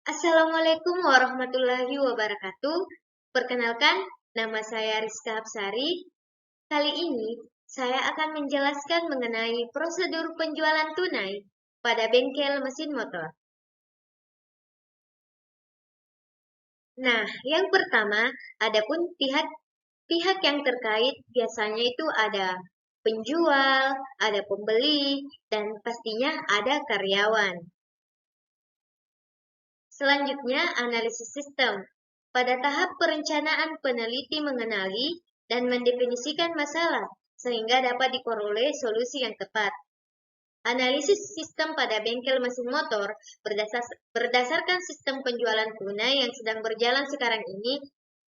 Assalamualaikum warahmatullahi wabarakatuh. Perkenalkan, nama saya Rizka Hapsari. Kali ini, saya akan menjelaskan mengenai prosedur penjualan tunai pada bengkel mesin motor. Nah, yang pertama, adapun pihak yang terkait biasanya itu ada penjual, ada pembeli, dan pastinya ada karyawan. Selanjutnya, analisis sistem. Pada tahap perencanaan, peneliti mengenali dan mendefinisikan masalah, sehingga dapat diperoleh solusi yang tepat. Analisis sistem pada bengkel mesin motor berdasarkan sistem penjualan tunai yang sedang berjalan sekarang ini,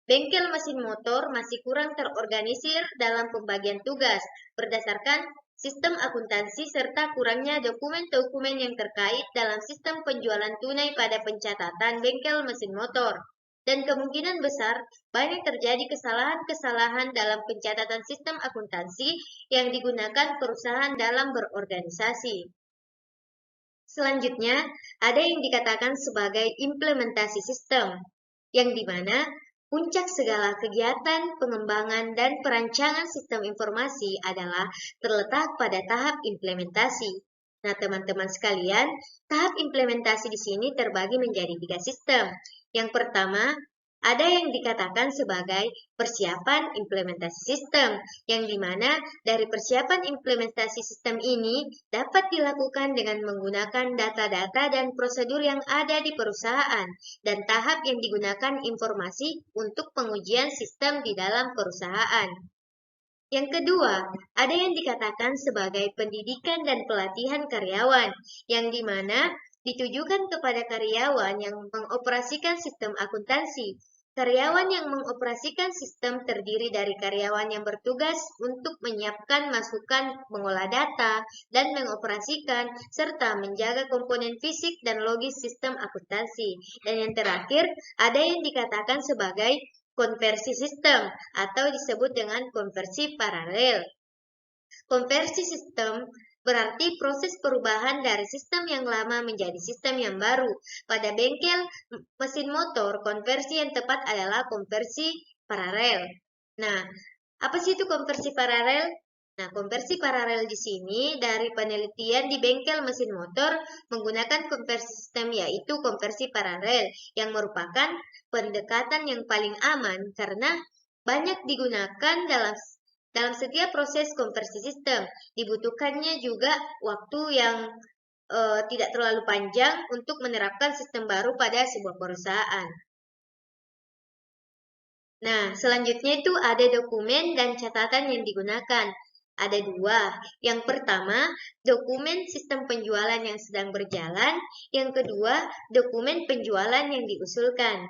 bengkel mesin motor masih kurang terorganisir dalam pembagian tugas berdasarkan sistem akuntansi serta kurangnya dokumen-dokumen yang terkait dalam sistem penjualan tunai pada pencatatan bengkel mesin motor. Dan kemungkinan besar banyak terjadi kesalahan-kesalahan dalam pencatatan sistem akuntansi yang digunakan perusahaan dalam berorganisasi. Selanjutnya, ada yang dikatakan sebagai implementasi sistem, yang dimana puncak segala kegiatan pengembangan dan perancangan sistem informasi adalah terletak pada tahap implementasi. Nah, teman-teman sekalian, tahap implementasi di sini terbagi menjadi 3 sistem. Yang pertama, ada yang dikatakan sebagai persiapan implementasi sistem, yang dimana dari persiapan implementasi sistem ini dapat dilakukan dengan menggunakan data-data dan prosedur yang ada di perusahaan, dan tahap yang digunakan informasi untuk pengujian sistem di dalam perusahaan. Yang kedua, ada yang dikatakan sebagai pendidikan dan pelatihan karyawan, yang dimana ditujukan kepada karyawan yang mengoperasikan sistem akuntansi. Karyawan yang mengoperasikan sistem terdiri dari karyawan yang bertugas untuk menyiapkan masukan mengolah data dan mengoperasikan serta menjaga komponen fisik dan logis sistem akuntansi. Dan yang terakhir, ada yang dikatakan sebagai konversi sistem atau disebut dengan konversi paralel. Konversi sistem berarti proses perubahan dari sistem yang lama menjadi sistem yang baru. Pada bengkel mesin motor, konversi yang tepat adalah konversi paralel. Nah, apa sih itu konversi paralel? Nah, konversi paralel di sini dari penelitian di bengkel mesin motor menggunakan konversi sistem yaitu konversi paralel yang merupakan pendekatan yang paling aman karena banyak digunakan dalam setiap proses konversi sistem. Dibutuhkannya juga waktu yang tidak terlalu panjang untuk menerapkan sistem baru pada sebuah perusahaan. Nah, selanjutnya itu ada dokumen dan catatan yang digunakan. Ada 2. Yang pertama, dokumen sistem penjualan yang sedang berjalan. Yang kedua, dokumen penjualan yang diusulkan.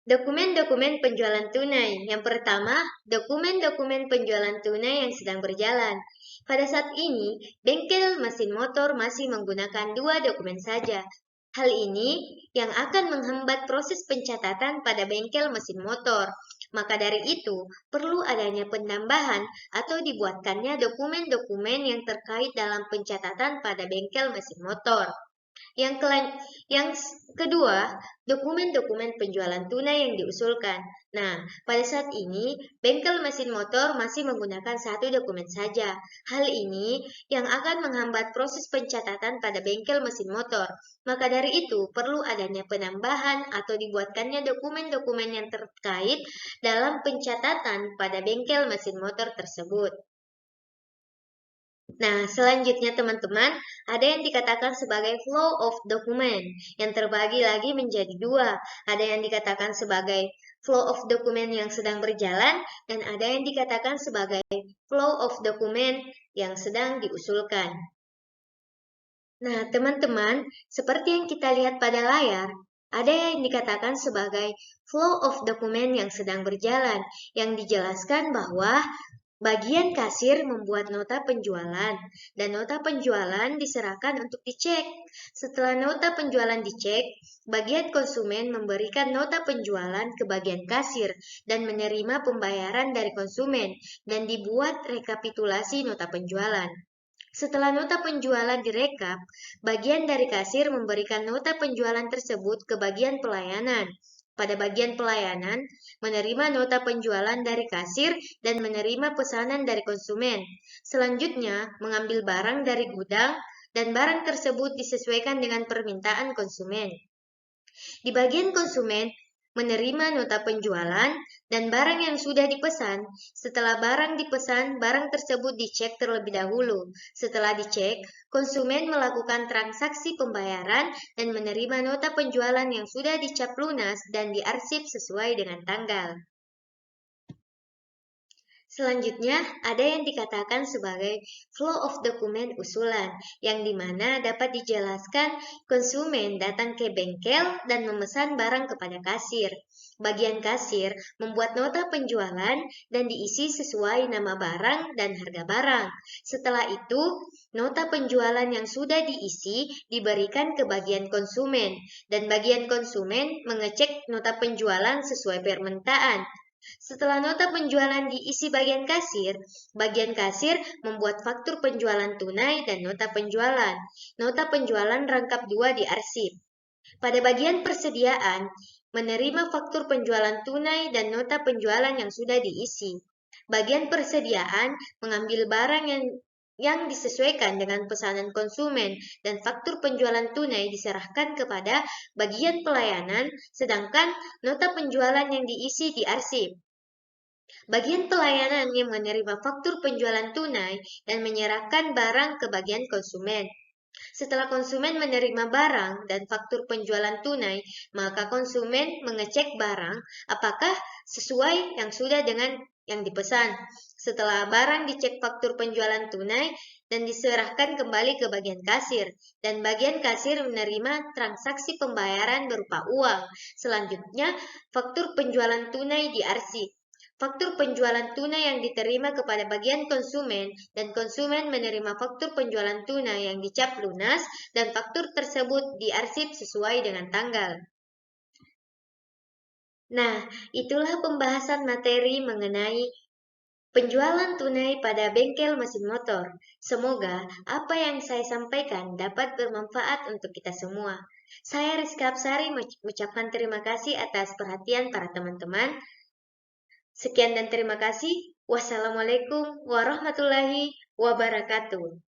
Dokumen-dokumen penjualan tunai. Yang pertama, dokumen-dokumen penjualan tunai yang sedang berjalan. Pada saat ini, bengkel mesin motor masih menggunakan 2 dokumen saja. Hal ini yang akan menghambat proses pencatatan pada bengkel mesin motor. Maka dari itu, perlu adanya penambahan atau dibuatkannya dokumen-dokumen yang terkait dalam pencatatan pada bengkel mesin motor. Yang kedua, dokumen-dokumen penjualan tunai yang diusulkan. Nah, pada saat ini, bengkel mesin motor masih menggunakan 1 dokumen saja. Hal ini yang akan menghambat proses pencatatan pada bengkel mesin motor. Maka dari itu, perlu adanya penambahan atau dibuatkannya dokumen-dokumen yang terkait dalam pencatatan pada bengkel mesin motor tersebut. Nah, selanjutnya teman-teman, ada yang dikatakan sebagai flow of document, yang terbagi lagi menjadi 2. Ada yang dikatakan sebagai flow of document yang sedang berjalan, dan ada yang dikatakan sebagai flow of document yang sedang diusulkan. Nah, teman-teman, seperti yang kita lihat pada layar, ada yang dikatakan sebagai flow of document yang sedang berjalan, yang dijelaskan bahwa bagian kasir membuat nota penjualan, dan nota penjualan diserahkan untuk dicek. Setelah nota penjualan dicek, bagian konsumen memberikan nota penjualan ke bagian kasir dan menerima pembayaran dari konsumen, dan dibuat rekapitulasi nota penjualan. Setelah nota penjualan direkap, bagian dari kasir memberikan nota penjualan tersebut ke bagian pelayanan. Pada bagian pelayanan, menerima nota penjualan dari kasir dan menerima pesanan dari konsumen. Selanjutnya, mengambil barang dari gudang dan barang tersebut disesuaikan dengan permintaan konsumen. Di bagian konsumen, menerima nota penjualan dan barang yang sudah dipesan. Setelah barang dipesan, barang tersebut dicek terlebih dahulu. Setelah dicek, konsumen melakukan transaksi pembayaran dan menerima nota penjualan yang sudah dicap lunas dan diarsip sesuai dengan tanggal. Selanjutnya, ada yang dikatakan sebagai flow of document usulan, yang dimana dapat dijelaskan konsumen datang ke bengkel dan memesan barang kepada kasir. Bagian kasir membuat nota penjualan dan diisi sesuai nama barang dan harga barang. Setelah itu, nota penjualan yang sudah diisi diberikan ke bagian konsumen, dan bagian konsumen mengecek nota penjualan sesuai permintaan. Setelah nota penjualan diisi bagian kasir membuat faktur penjualan tunai dan nota penjualan. Nota penjualan rangkap 2 diarsip. Pada bagian persediaan, menerima faktur penjualan tunai dan nota penjualan yang sudah diisi. Bagian persediaan mengambil barang yang disesuaikan dengan pesanan konsumen dan faktur penjualan tunai diserahkan kepada bagian pelayanan, sedangkan nota penjualan yang diisi diarsip. Bagian pelayanan yang menerima faktur penjualan tunai dan menyerahkan barang ke bagian konsumen. Setelah konsumen menerima barang dan faktur penjualan tunai, maka konsumen mengecek barang apakah sesuai yang sudah dengan yang dipesan. Setelah barang dicek faktur penjualan tunai dan diserahkan kembali ke bagian kasir, dan bagian kasir menerima transaksi pembayaran berupa uang. Selanjutnya, faktur penjualan tunai diarsip. Faktur penjualan tunai yang diterima kepada bagian konsumen dan konsumen menerima faktur penjualan tunai yang dicap lunas dan faktur tersebut diarsip sesuai dengan tanggal. Nah, itulah pembahasan materi mengenai penjualan tunai pada bengkel mesin motor. Semoga apa yang saya sampaikan dapat bermanfaat untuk kita semua. Saya Rizka Apsari mengucapkan terima kasih atas perhatian para teman-teman. Sekian dan terima kasih. Wassalamualaikum warahmatullahi wabarakatuh.